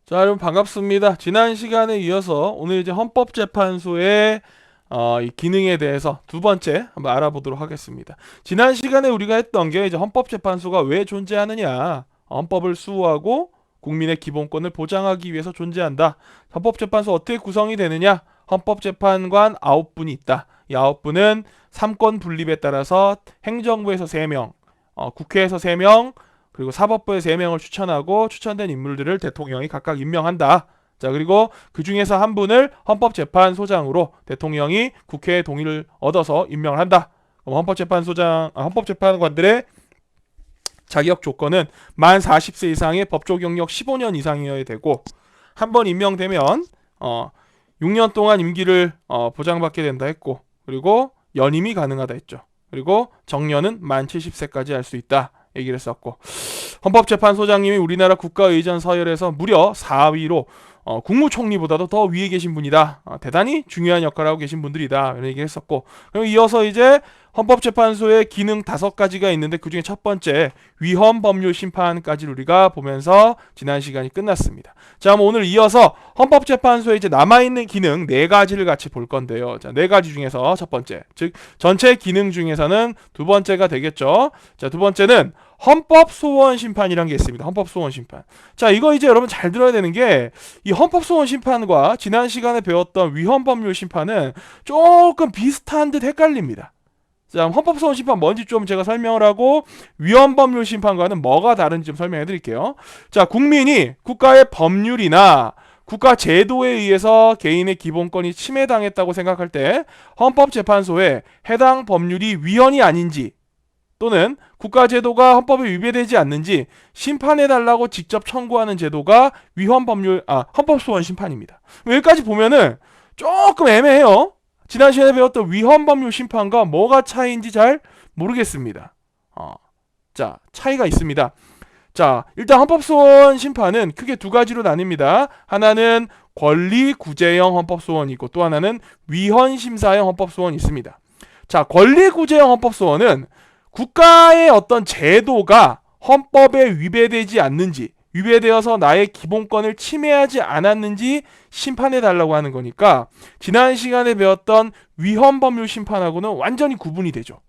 자, 여러분 반갑습니다. 지난 시간에 이어서 오늘 이제 헌법재판소의 이 기능에 대해서 두 번째 한번 알아보도록 하겠습니다. 지난 시간에 우리가 했던 게 이제 헌법재판소가 왜 존재하느냐, 헌법을 수호하고 국민의 기본권을 보장하기 위해서 존재한다. 헌법재판소 어떻게 구성이 되느냐? 헌법재판관 9분이 있다. 이 9분은 3권 분립에 따라서 행정부에서 3명, 국회에서 3명, 그리고 사법부에 3명을 추천하고 추천된 인물들을 대통령이 각각 임명한다. 자, 그리고 그 중에서 한 분을 헌법재판소장으로 대통령이 국회의 동의를 얻어서 임명을 한다. 그럼 헌법재판관들의 자격 조건은 만 40세 이상의 법조 경력 15년 이상이어야 되고, 한 번 임명되면 6년 동안 임기를 보장받게 된다 했고, 그리고 연임이 가능하다 했죠. 그리고 정년은 만 70세까지 할 수 있다 얘기를 했었고, 헌법재판소장님이 우리나라 국가의전 서열에서 무려 4위로 국무총리보다도 더 위에 계신 분이다. 대단히 중요한 역할을 하고 계신 분들이다. 이런 얘기를 했었고, 그리고 이어서 이제 헌법재판소의 기능 5가지가 있는데 그 중에 첫 번째 위헌법률심판까지 우리가 보면서 지난 시간이 끝났습니다. 자, 그럼 오늘 이어서 헌법재판소에 이제 남아있는 기능 4가지를 같이 볼 건데요. 자, 4가지 중에서 첫 번째, 즉 전체 기능 중에서는 두 번째가 되겠죠. 자, 두 번째는 헌법소원심판이라는 게 있습니다. 헌법소원심판. 자, 이거 이제 여러분 잘 들어야 되는 게, 이 헌법소원심판과 지난 시간에 배웠던 위헌법률심판은 조금 비슷한 듯 헷갈립니다. 자, 헌법소원심판 뭔지 좀 제가 설명을 하고 위헌법률심판과는 뭐가 다른지 좀 설명해 드릴게요. 자, 국민이 국가의 법률이나 국가 제도에 의해서 개인의 기본권이 침해당했다고 생각할 때 헌법재판소에 해당 법률이 위헌이 아닌지, 또는 국가제도가 헌법에 위배되지 않는지 심판해달라고 직접 청구하는 제도가 헌법소원심판입니다. 여기까지 보면은 조금 애매해요. 지난 시간에 배웠던 위헌법률심판과 뭐가 차이인지 잘 모르겠습니다. 자, 차이가 있습니다. 자, 일단 헌법소원심판은 크게 2가지로 나뉩니다. 하나는 권리구제형 헌법소원이고, 또 하나는 위헌심사형 헌법소원이 있습니다. 자, 권리구제형 헌법소원은 국가의 어떤 제도가 헌법에 위배되지 않는지, 위배되어서 나의 기본권을 침해하지 않았는지 심판해달라고 하는 거니까, 지난 시간에 배웠던 위헌법률 심판하고는 완전히 구분이 되죠.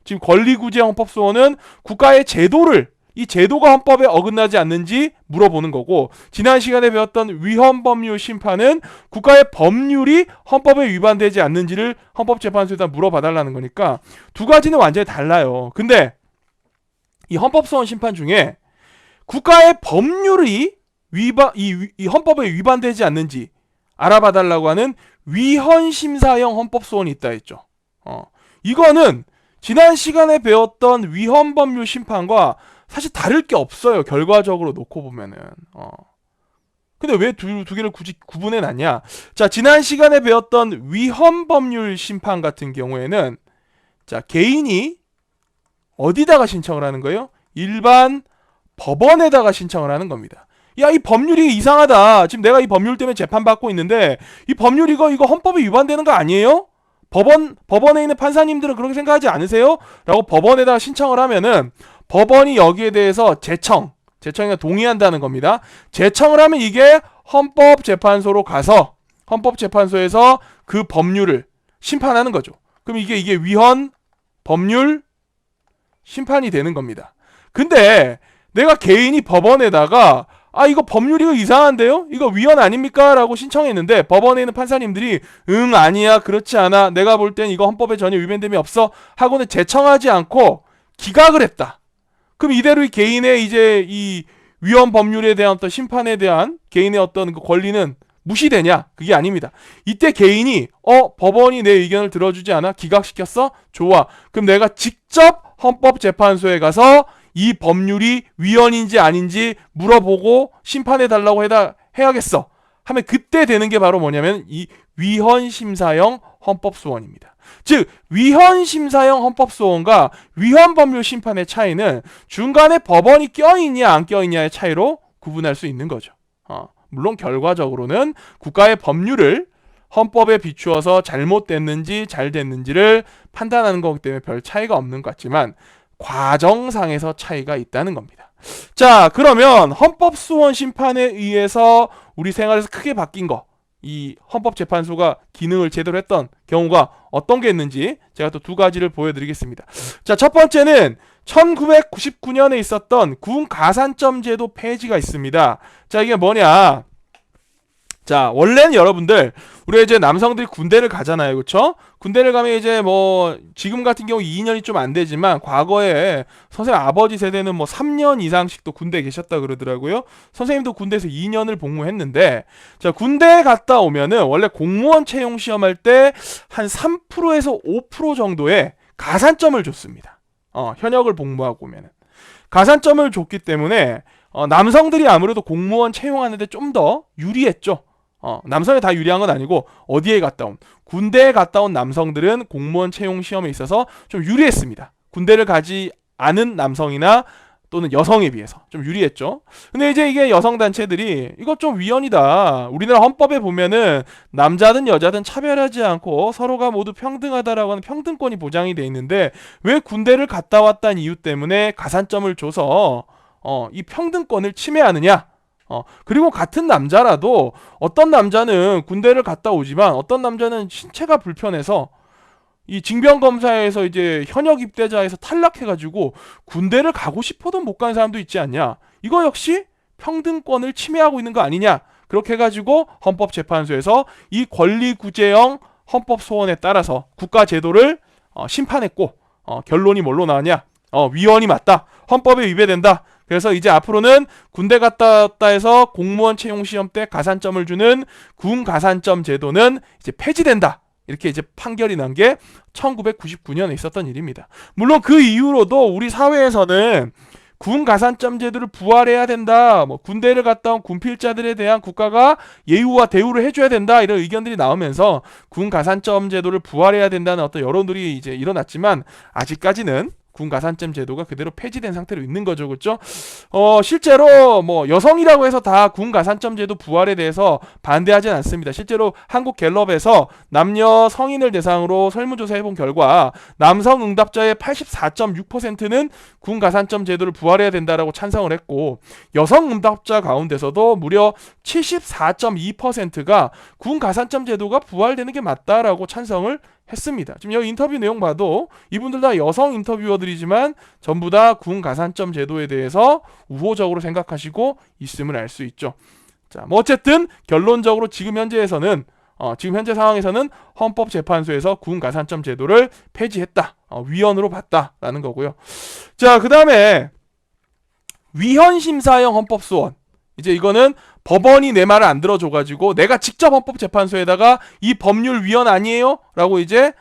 지금 권리구제 헌법소원은 국가의 제도를, 이 제도가 헌법에 어긋나지 않는지 물어보는 거고, 지난 시간에 배웠던 위헌법률 심판은 국가의 법률이 헌법에 위반되지 않는지를 헌법재판소에다 물어봐달라는 거니까 2가지는 완전히 달라요. 근데 이 헌법소원 심판 중에 국가의 법률이 이 헌법에 위반되지 않는지 알아봐달라고 하는 위헌심사형 헌법소원이 있다 했죠. 이거는 지난 시간에 배웠던 위헌법률 심판과 사실 다를 게 없어요. 결과적으로 놓고 보면은. 근데 왜 두 개를 굳이 구분해 놨냐? 자, 지난 시간에 배웠던 위헌법률 심판 같은 경우에는, 자, 개인이 어디다가 신청을 하는 거예요? 일반 법원에다가 신청을 하는 겁니다. 야, 이 법률이 이상하다. 지금 내가 이 법률 때문에 재판받고 있는데 이 법률 이거 헌법에 위반되는 거 아니에요? 법원에 있는 판사님들은 그렇게 생각하지 않으세요? 라고 법원에다가 신청을 하면은 법원이 여기에 대해서 제청에 동의한다는 겁니다. 제청을 하면 이게 헌법재판소로 가서 헌법재판소에서 그 법률을 심판하는 거죠. 그럼 이게 위헌 법률 심판이 되는 겁니다. 근데 내가 개인이 법원에다가 이거 법률이 이거 이상한데요? 이거 위헌 아닙니까? 라고 신청했는데 법원에 있는 판사님들이 아니야, 그렇지 않아, 내가 볼 땐 이거 헌법에 전혀 위반됨이 없어 하고는 제청하지 않고 기각을 했다. 그럼 이대로 이 개인의 이제 이 위헌 법률에 대한 어떤 심판에 대한 개인의 어떤 그 권리는 무시되냐? 그게 아닙니다. 이때 개인이 법원이 내 의견을 들어주지 않아? 기각시켰어? 좋아. 그럼 내가 직접 헌법재판소에 가서 이 법률이 위헌인지 아닌지 물어보고 심판해달라고 해야겠어 하면 그때 되는 게 바로 뭐냐면 이 위헌심사형 헌법소원입니다. 즉, 위헌심사형 헌법소원과 위헌법률 심판의 차이는 중간에 법원이 껴있냐 안 껴있냐의 차이로 구분할 수 있는 거죠. 물론 결과적으로는 국가의 법률을 헌법에 비추어서 잘못됐는지 잘 됐는지를 판단하는 거기 때문에 별 차이가 없는 것 같지만 과정상에서 차이가 있다는 겁니다. 자, 그러면 헌법소원 심판에 의해서 우리 생활에서 크게 바뀐 거, 이 헌법재판소가 기능을 제대로 했던 경우가 어떤 게 있는지 제가 또 두 가지를 보여드리겠습니다. 자, 첫 번째는 1999년에 있었던 군 가산점 제도 폐지가 있습니다. 자, 이게 뭐냐? 자, 원래는 여러분들, 우리가 이제 남성들이 군대를 가잖아요. 그쵸? 군대를 가면 이제 뭐, 지금 같은 경우 2년이 좀 안 되지만, 과거에 선생님 아버지 세대는 뭐 3년 이상씩도 군대에 계셨다 그러더라고요. 선생님도 군대에서 2년을 복무했는데, 자, 군대에 갔다 오면은, 원래 공무원 채용 시험할 때 한 3%에서 5% 정도의 가산점을 줬습니다. 현역을 복무하고 오면은. 가산점을 줬기 때문에, 남성들이 아무래도 공무원 채용하는데 좀 더 유리했죠. 남성이 다 유리한 건 아니고 어디에 갔다 온 군대에 갔다 온 남성들은 공무원 채용 시험에 있어서 좀 유리했습니다. 군대를 가지 않은 남성이나 또는 여성에 비해서 좀 유리했죠. 근데 이제 이게 여성 단체들이 이거 좀 위헌이다. 우리나라 헌법에 보면은 남자든 여자든 차별하지 않고 서로가 모두 평등하다라고 하는 평등권이 보장이 돼 있는데 왜 군대를 갔다 왔다는 이유 때문에 가산점을 줘서 이 평등권을 침해하느냐? 그리고 같은 남자라도 어떤 남자는 군대를 갔다 오지만 어떤 남자는 신체가 불편해서 이 징병검사에서 이제 현역 입대자에서 탈락해가지고 군대를 가고 싶어도 못 가는 사람도 있지 않냐. 이거 역시 평등권을 침해하고 있는 거 아니냐. 그렇게 해가지고 헌법재판소에서 이 권리구제형 헌법소원에 따라서 국가제도를 심판했고 결론이 뭘로 나왔냐. 위헌이 맞다. 헌법에 위배된다. 그래서 이제 앞으로는 군대 갔다 왔다 해서 공무원 채용 시험 때 가산점을 주는 군 가산점 제도는 이제 폐지된다. 이렇게 이제 판결이 난 게 1999년에 있었던 일입니다. 물론 그 이후로도 우리 사회에서는 군 가산점 제도를 부활해야 된다. 뭐 군대를 갔다 온 군필자들에 대한 국가가 예우와 대우를 해줘야 된다. 이런 의견들이 나오면서 군 가산점 제도를 부활해야 된다는 어떤 여론들이 이제 일어났지만 아직까지는 군 가산점 제도가 그대로 폐지된 상태로 있는 거죠, 그렇죠? 실제로 뭐 여성이라고 해서 다 군 가산점 제도 부활에 대해서 반대하진 않습니다. 실제로 한국 갤럽에서 남녀 성인을 대상으로 설문조사 해본 결과 남성 응답자의 84.6%는 군 가산점 제도를 부활해야 된다라고 찬성을 했고 여성 응답자 가운데서도 무려 74.2%가 군 가산점 제도가 부활되는 게 맞다라고 찬성을 했습니다. 지금 여기 인터뷰 내용 봐도 이분들 다 여성 인터뷰어들이지만 전부 다 군 가산점 제도에 대해서 우호적으로 생각하시고 있음을 알 수 있죠. 자, 뭐 어쨌든 결론적으로 지금 현재 상황에서는 헌법재판소에서 군 가산점 제도를 폐지했다. 위헌으로 봤다라는 거고요. 자, 그다음에 위헌심사형 헌법소원. 이제 이거는 법원이 내 말을 안 들어줘가지고 내가 직접 헌법재판소에다가 이 법률 위헌 아니에요? 라고 이제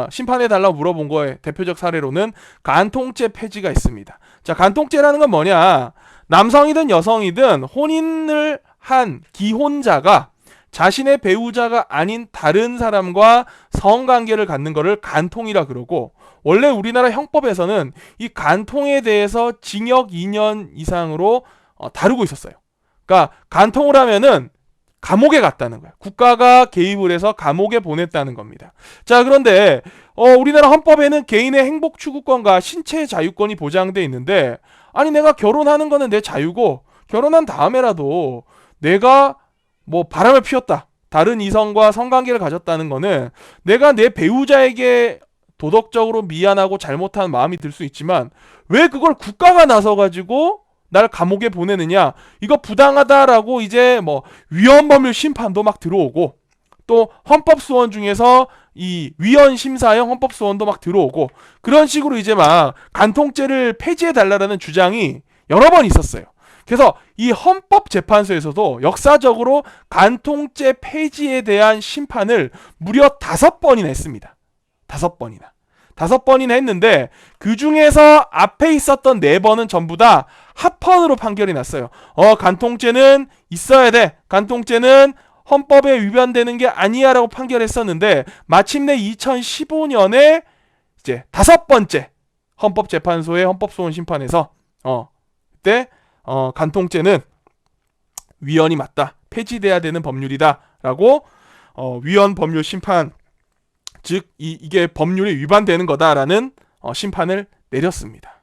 심판해달라고 물어본 거에 대표적 사례로는 간통죄 폐지가 있습니다. 자, 간통죄라는 건 뭐냐? 남성이든 여성이든 혼인을 한 기혼자가 자신의 배우자가 아닌 다른 사람과 성관계를 갖는 거를 간통이라 그러고 원래 우리나라 형법에서는 이 간통에 대해서 징역 2년 이상으로 다루고 있었어요. 그러니까 간통을 하면은 감옥에 갔다는 거야. 국가가 개입을 해서 감옥에 보냈다는 겁니다. 자, 그런데 우리나라 헌법에는 개인의 행복 추구권과 신체 자유권이 보장돼 있는데 아니 내가 결혼하는 거는 내 자유고 결혼한 다음에라도 내가 뭐 바람을 피웠다. 다른 이성과 성관계를 가졌다는 거는 내가 내 배우자에게 도덕적으로 미안하고 잘못한 마음이 들 수 있지만 왜 그걸 국가가 나서가지고 날 감옥에 보내느냐. 이거 부당하다라고 이제 뭐 위헌법률 심판도 막 들어오고 또 헌법소원 중에서 이 위헌심사형 헌법소원도 막 들어오고 그런 식으로 이제 막 간통죄를 폐지해달라는 주장이 여러 번 있었어요. 그래서 이 헌법재판소에서도 역사적으로 간통죄 폐지에 대한 심판을 무려 5번이나 했습니다. 5번이나 했는데 그 중에서 앞에 있었던 4번은 전부 다 합헌으로 판결이 났어요. 간통죄는 있어야 돼. 간통죄는 헌법에 위반되는 게 아니야라고 판결했었는데 마침내 2015년에 이제 5번째 헌법재판소의 헌법소원 심판에서 그때 간통죄는 위헌이 맞다. 폐지돼야 되는 법률이다라고 위헌 법률 심판 즉 이게 법률에 위반되는 거다라는 심판을 내렸습니다.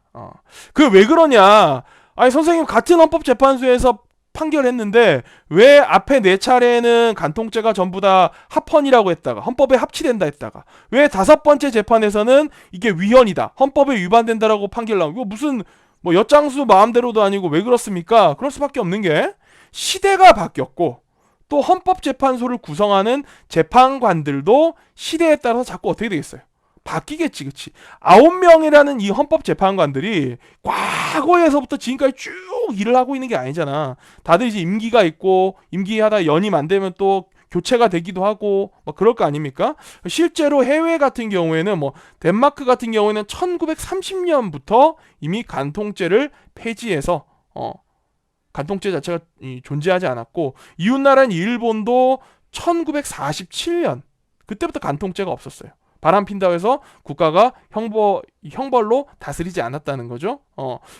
그 왜 그러냐? 아니 선생님 같은 헌법재판소에서 판결했는데 왜 앞에 4차례는 간통죄가 전부 다 합헌이라고 했다가 헌법에 합치된다 했다가 왜 5번째 재판에서는 이게 위헌이다 헌법에 위반된다라고 판결 나오고 이거 무슨 뭐 엿장수 마음대로도 아니고 왜 그렇습니까? 그럴 수밖에 없는 게 시대가 바뀌었고 또 헌법재판소를 구성하는 재판관들도 시대에 따라서 자꾸 어떻게 되겠어요? 바뀌겠지, 그치? 9명이라는 이 헌법재판관들이 과거에서부터 지금까지 쭉 일을 하고 있는 게 아니잖아. 다들 이제 임기가 있고, 임기하다 연임 안 되면 또 교체가 되기도 하고, 뭐 그럴 거 아닙니까? 실제로 해외 같은 경우에는 뭐, 덴마크 같은 경우에는 1930년부터 이미 간통죄를 폐지해서, 간통죄 자체가 존재하지 않았고, 이웃나라인 일본도 1947년, 그때부터 간통죄가 없었어요. 바람 핀다고 해서 국가가 형벌로 다스리지 않았다는 거죠.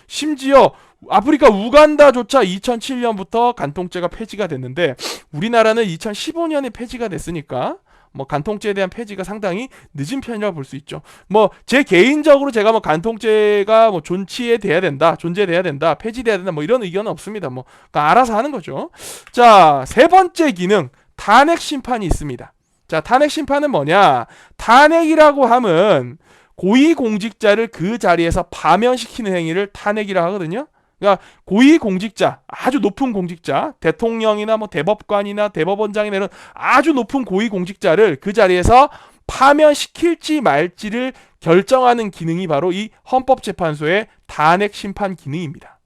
심지어 아프리카 우간다조차 2007년부터 간통죄가 폐지가 됐는데 우리나라는 2015년에 폐지가 됐으니까 뭐 간통죄에 대한 폐지가 상당히 늦은 편이라고 볼 수 있죠. 뭐 제 개인적으로 제가 뭐 간통죄가 뭐 존치돼야 된다, 존재돼야 된다, 폐지돼야 된다 뭐 이런 의견은 없습니다. 뭐 그러니까 알아서 하는 거죠. 자, 세 번째 기능 탄핵 심판이 있습니다. 자, 탄핵 심판은 뭐냐? 탄핵이라고 하면 고위공직자를 그 자리에서 파면시키는 행위를 탄핵이라 하거든요. 그러니까 고위공직자, 아주 높은 공직자, 대통령이나 뭐 대법관이나 대법원장이나 이런 아주 높은 고위공직자를 그 자리에서 파면시킬지 말지를 결정하는 기능이 바로 이 헌법재판소의 탄핵 심판 기능입니다.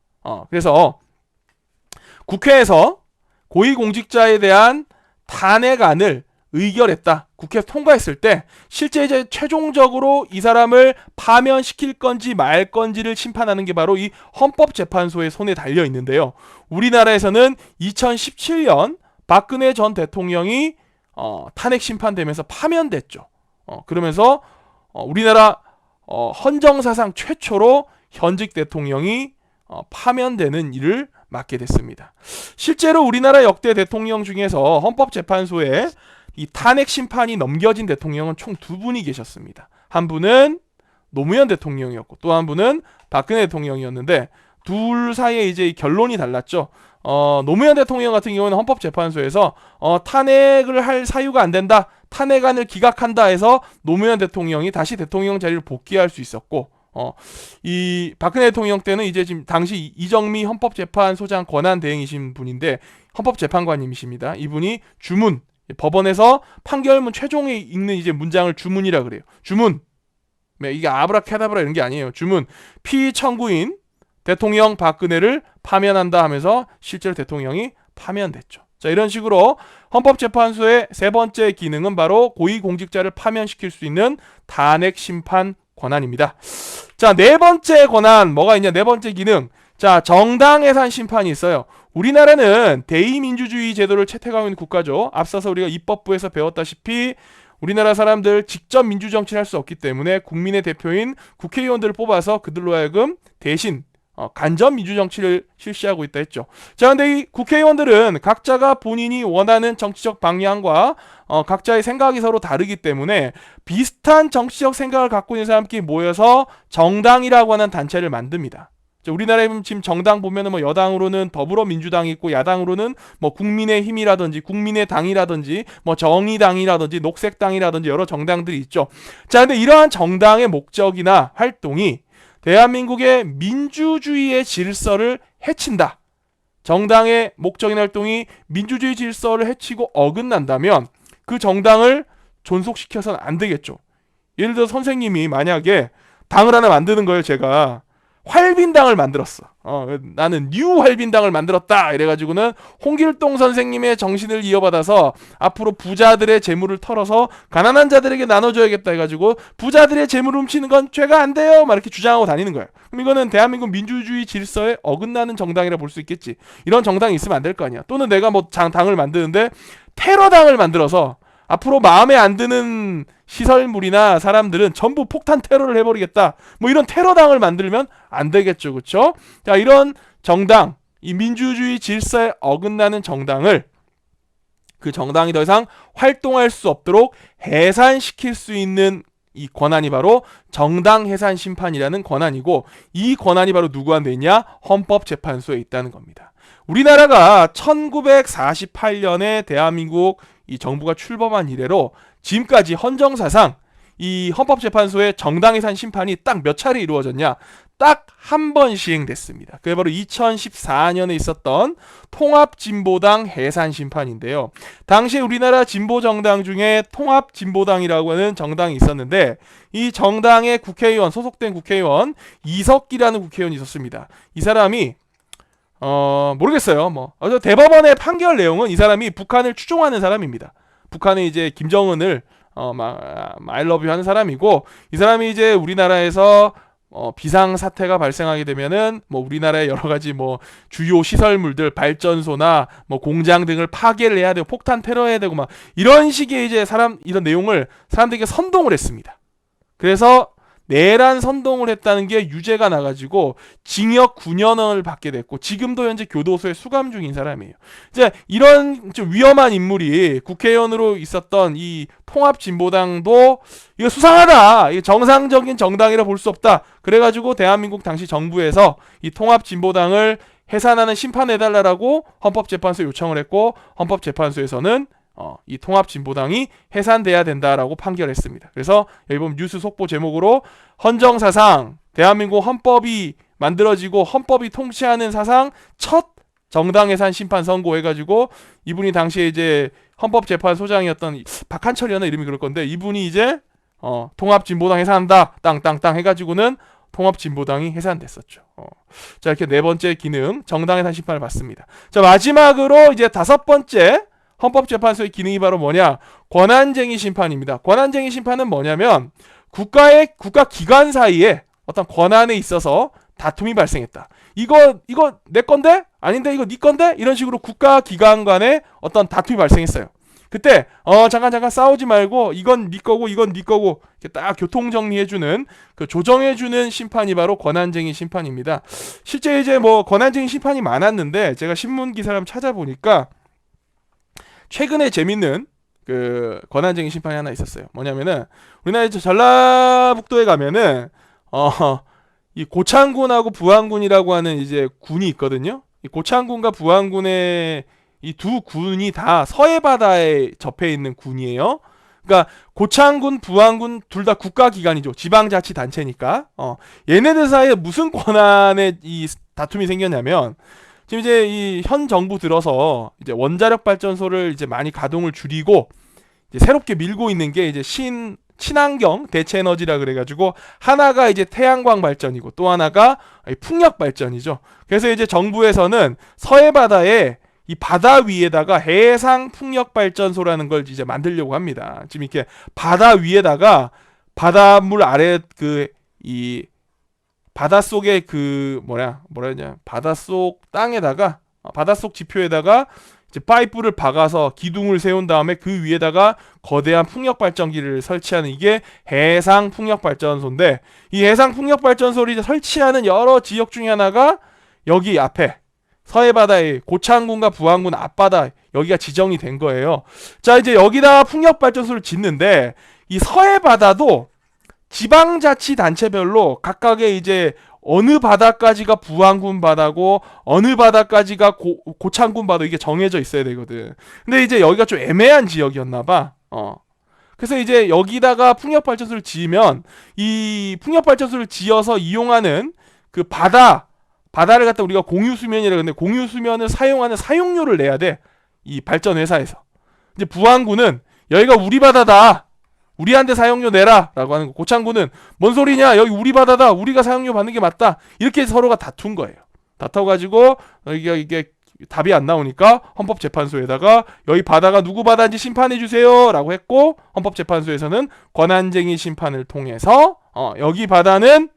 그래서 국회에서 고위공직자에 대한 탄핵안을 의결했다. 국회에서 통과했을 때 실제 이제 최종적으로 이 사람을 파면시킬 건지 말 건지를 심판하는 게 바로 이 헌법재판소의 손에 달려 있는데요. 우리나라에서는 2017년 박근혜 전 대통령이 탄핵 심판되면서 파면됐죠. 그러면서 우리나라 헌정사상 최초로 현직 대통령이 파면되는 일을 맡게 됐습니다. 실제로 우리나라 역대 대통령 중에서 헌법재판소에 이 탄핵 심판이 넘겨진 대통령은 총 2분이 계셨습니다. 한 분은 노무현 대통령이었고 또 한 분은 박근혜 대통령이었는데 둘 사이에 이제 결론이 달랐죠. 노무현 대통령 같은 경우는 헌법재판소에서 탄핵을 할 사유가 안 된다, 탄핵안을 기각한다 해서 노무현 대통령이 다시 대통령 자리를 복귀할 수 있었고 이 박근혜 대통령 때는 이제 지금 당시 이정미 헌법재판소장 권한대행이신 분인데 헌법재판관님이십니다. 이분이 주문, 법원에서 판결문 최종에 읽는 이제 문장을 주문이라 그래요. 주문. 이게 아브라카다브라 이런 게 아니에요. 주문. 피청구인 대통령 박근혜를 파면한다 하면서 실제로 대통령이 파면됐죠. 자, 이런 식으로 헌법재판소의 세 번째 기능은 바로 고위공직자를 파면시킬 수 있는 탄핵 심판 권한입니다. 자, 네 번째 권한 뭐가 있냐? 네 번째 기능. 자, 정당 해산 심판이 있어요. 우리나라는 대의민주주의 제도를 채택하고 있는 국가죠. 앞서서 우리가 입법부에서 배웠다시피 우리나라 사람들 직접 민주정치를 할 수 없기 때문에 국민의 대표인 국회의원들을 뽑아서 그들로 하여금 대신 간접 민주정치를 실시하고 있다 했죠. 자, 근데 이 국회의원들은 각자가 본인이 원하는 정치적 방향과 각자의 생각이 서로 다르기 때문에 비슷한 정치적 생각을 갖고 있는 사람끼리 모여서 정당이라고 하는 단체를 만듭니다. 우리나라에 지금 정당 보면은 뭐 여당으로는 더불어민주당이 있고 야당으로는 뭐 국민의힘이라든지 국민의당이라든지 뭐 정의당이라든지 녹색당이라든지 여러 정당들이 있죠. 자, 근데 이러한 정당의 목적이나 활동이 대한민국의 민주주의의 질서를 해친다. 정당의 목적이나 활동이 민주주의 질서를 해치고 어긋난다면 그 정당을 존속시켜서는 안 되겠죠. 예를 들어 선생님이 만약에 당을 하나 만드는 거예요. 제가 활빈당을 만들었어. 나는 뉴 활빈당을 만들었다. 이래가지고는 홍길동 선생님의 정신을 이어받아서 앞으로 부자들의 재물을 털어서 가난한 자들에게 나눠줘야겠다 해가지고 부자들의 재물을 훔치는 건 죄가 안 돼요. 막 이렇게 주장하고 다니는 거예요. 그럼 이거는 대한민국 민주주의 질서에 어긋나는 정당이라 볼 수 있겠지. 이런 정당이 있으면 안 될 거 아니야. 또는 내가 뭐 당을 만드는데 테러당을 만들어서 앞으로 마음에 안 드는 시설물이나 사람들은 전부 폭탄 테러를 해버리겠다. 뭐 이런 테러당을 만들면 안 되겠죠. 그렇죠? 자, 이런 정당, 이 민주주의 질서에 어긋나는 정당을 그 정당이 더 이상 활동할 수 없도록 해산시킬 수 있는 이 권한이 바로 정당 해산 심판이라는 권한이고, 이 권한이 바로 누구한테 있냐? 헌법재판소에 있다는 겁니다. 우리나라가 1948년에 대한민국 이 정부가 출범한 이래로 지금까지 헌정사상 이 헌법재판소의 정당해산 심판이 딱 몇 차례 이루어졌냐? 딱 한 번 시행됐습니다. 그게 바로 2014년에 있었던 통합진보당 해산심판인데요. 당시 우리나라 진보정당 중에 통합진보당이라고 하는 정당이 있었는데, 이 정당의 국회의원, 소속된 국회의원 이석기라는 국회의원이 있었습니다. 이 사람이 모르겠어요. 대법원의 판결 내용은 이 사람이 북한을 추종하는 사람입니다. 북한의 이제 김정은을 I love you 하는 사람이고, 이 사람이 이제 우리나라에서 비상 사태가 발생하게 되면은 우리나라의 여러 가지 주요 시설물들, 발전소나 공장 등을 파괴를 해야 되고 폭탄 테러해야 되고 이런 식의 이제 이런 내용을 사람들에게 선동을 했습니다. 그래서 내란 선동을 했다는 게 유죄가 나가지고 징역 9년을 받게 됐고, 지금도 현재 교도소에 수감 중인 사람이에요. 이제 이런 좀 위험한 인물이 국회의원으로 있었던 이 통합진보당도 이거 수상하다, 이게 정상적인 정당이라 볼 수 없다, 그래가지고 대한민국 당시 정부에서 이 통합진보당을 해산하는 심판해달라고 헌법재판소에 요청을 했고, 헌법재판소에서는 이 통합진보당이 해산돼야 된다라고 판결했습니다. 그래서 여기 보면 뉴스 속보 제목으로 헌정사상 대한민국 헌법이 만들어지고 헌법이 통치하는 사상 첫 정당해산 심판 선고해가지고, 이분이 당시에 이제 헌법재판소장이었던 박한철이었나 이름이 그럴 건데, 이분이 이제 통합진보당 해산한다 땅땅땅 해가지고는 통합진보당이 해산됐었죠. 자, 이렇게 네 번째 기능 정당해산 심판을 받습니다. 자, 마지막으로 이제 다섯 번째 헌법재판소의 기능이 바로 뭐냐? 권한쟁의 심판입니다. 권한쟁의 심판은 뭐냐면, 국가 기관 사이에 어떤 권한에 있어서 다툼이 발생했다. 이거 내 건데? 아닌데 이거 네 건데? 이런 식으로 국가 기관 간에 어떤 다툼이 발생했어요. 그때 잠깐 싸우지 말고 이건 네 거고 이건 네 거고 이렇게 딱 교통 정리해주는, 그 조정해주는 심판이 바로 권한쟁의 심판입니다. 실제 이제 권한쟁의 심판이 많았는데, 제가 신문 기사를 한번 찾아보니까 최근에 재밌는 그 권한쟁의 심판이 하나 있었어요. 뭐냐면은 우리나라 전라북도에 가면은 이 고창군하고 부안군이라고 하는 이제 군이 있거든요. 이 고창군과 부안군의 이 두 군이 다 서해 바다에 접해 있는 군이에요. 그러니까 고창군, 부안군 둘 다 국가기관이죠. 지방자치단체니까. 얘네들 사이에 무슨 권한의 이 다툼이 생겼냐면, 지금 이제 이 현 정부 들어서 이제 원자력 발전소를 이제 많이 가동을 줄이고 이제 새롭게 밀고 있는 게 이제 친환경 대체 에너지라 그래가지고, 하나가 이제 태양광 발전이고 또 하나가 풍력 발전이죠. 그래서 이제 정부에서는 서해 바다에 이 바다 위에다가 해상 풍력 발전소라는 걸 이제 만들려고 합니다. 지금 이렇게 바다 위에다가 바닷물 아래 이 바닷속에 바닷속 땅에다가, 바닷속 지표에다가 이제 파이프를 박아서 기둥을 세운 다음에 그 위에다가 거대한 풍력 발전기를 설치하는, 이게 해상 풍력 발전소인데, 이 해상 풍력 발전소를 이제 설치하는 여러 지역 중에 하나가 여기 앞에 서해 바다의 고창군과 부안군 앞바다, 여기가 지정이 된 거예요. 자, 이제 여기다 풍력 발전소를 짓는데, 이 서해 바다도 지방자치단체별로 각각의 이제 어느 바다까지가 부안군 바다고 어느 바다까지가 고창군 바다, 이게 정해져 있어야 되거든. 근데 이제 여기가 좀 애매한 지역이었나 봐. 그래서 이제 여기다가 풍력발전소를 지으면, 이 풍력발전소를 지어서 이용하는 그 바다를 갖다 우리가 공유수면이라 그러는데, 공유수면을 사용하는 사용료를 내야 돼, 이 발전회사에서. 이제 부안군은 여기가 우리 바다다, 우리한테 사용료 내라 라고 하는 거. 고창군은 뭔 소리냐, 여기 우리 바다다, 우리가 사용료 받는 게 맞다, 이렇게 서로가 다툰 거예요. 다퉈가지고 이게 답이 안 나오니까 헌법재판소에다가 여기 바다가 누구 바다인지 심판해주세요 라고 했고, 헌법재판소에서는 권한쟁의 심판을 통해서 여기 바다는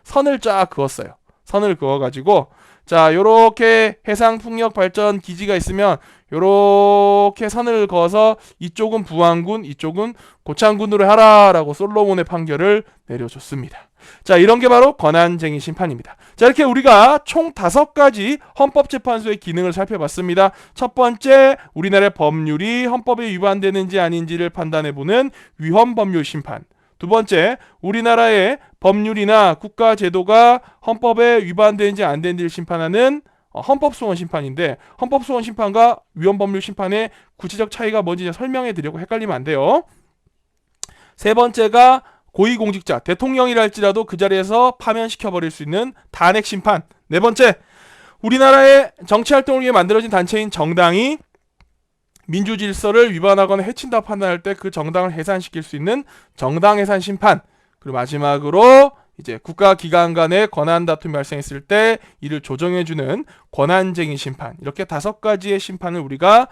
선을 쫙 그었어요. 선을 그어가지고, 자, 요렇게 해상풍력 발전 기지가 있으면 요렇게 선을 그어서 이쪽은 부안군, 이쪽은 고창군으로 하라라고 솔로몬의 판결을 내려줬습니다. 자, 이런 게 바로 권한쟁의 심판입니다. 자, 이렇게 우리가 총 5가지 헌법재판소의 기능을 살펴봤습니다. 첫 번째, 우리나라의 법률이 헌법에 위반되는지 아닌지를 판단해보는 위헌법률 심판. 두 번째, 우리나라의 법률이나 국가 제도가 헌법에 위반되는지 안 되는지를 심판하는 헌법소원 심판인데, 헌법소원 심판과 위헌법률 심판의 구체적 차이가 뭔지 설명해 드리려고 헷갈리면 안 돼요. 세 번째가 고위공직자, 대통령이랄지라도 그 자리에서 파면시켜버릴 수 있는 탄핵 심판. 네 번째, 우리나라의 정치활동을 위해 만들어진 단체인 정당이 민주질서를 위반하거나 해친다 판단할 때 그 정당을 해산시킬 수 있는 정당해산 심판. 그리고 마지막으로 이제 국가기관 간의 권한 다툼이 발생했을 때 이를 조정해주는 권한쟁의 심판. 이렇게 5가지의 심판을 우리가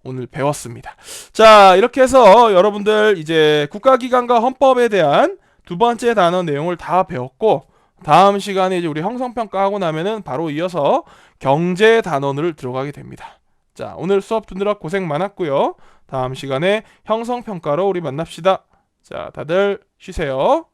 오늘 배웠습니다. 자, 이렇게 해서 여러분들 이제 국가기관과 헌법에 대한 두 번째 단어 내용을 다 배웠고, 다음 시간에 이제 우리 형성평가하고 나면은 바로 이어서 경제 단원을 들어가게 됩니다. 자, 오늘 수업 듣느라 고생 많았고요. 다음 시간에 형성평가로 우리 만납시다. 자, 다들 쉬세요.